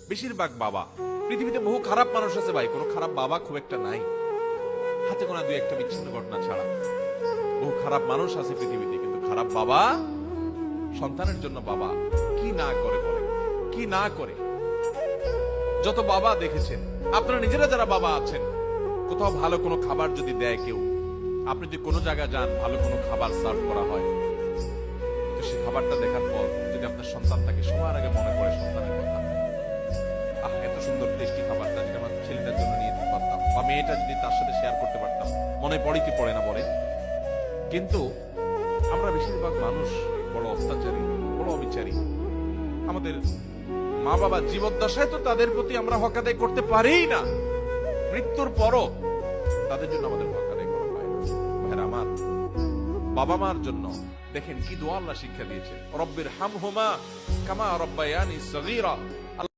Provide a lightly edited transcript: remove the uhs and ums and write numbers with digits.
বেশিরভাগ বাবা, পৃথিবীতে বহু খারাপ মানুষ আছে ভাই, কোনো খারাপ বাবা খুব একটা নাই, হাতে গোনা দুই একটা বিচ্ছিন্ন ঘটনা ছাড়া। বহু খারাপ মানুষ আছে পৃথিবীতে, কিন্তু খারাপ বাবা, সন্তানের জন্য বাবা কি না করে, বলে কি না করে। যত বাবা দেখেছেন, আপনারা নিজেরা যারা বাবা আছেন, কোথাও ভালো কোনো খাবার যদি দেয় কেউ, আপনি যদি কোনো জায়গায় যান, ভালো কোনো খাবার সার্ভ করা হয়, তো সেই খাবারটা দেখার পর যদি আপনার সন্তানটাকে সবার আগে মনে পড়ে সন্তানের কথা, এত সুন্দর টেস্টি খাবারটা যদি আমার ছেলেটার জন্য নিয়ে যেতে পারতাম, বা মেয়েটা যদি তার সাথে শেয়ার করতে পারতাম, মনে পড়ে কি পড়ে না বলে। কিন্তু আমরা বেশিরভাগ মানুষ বড় অত্যাচারী, বড় অবিচারী। আমাদের মা বাবা জীবদ্দশায় তো তাদের প্রতি আমরা হক আদায় করতে পারি না, মৃত্যুর পরও তাদের জন্য আমাদের হক আদায় করা হয় না। ভাইরা আমার, বাবা মার জন্য দেখেন কি দোয়া আল্লাহ শিক্ষা দিয়েছে, রব্বির হামহুমা কামা রব্বায়ানি সগীরা।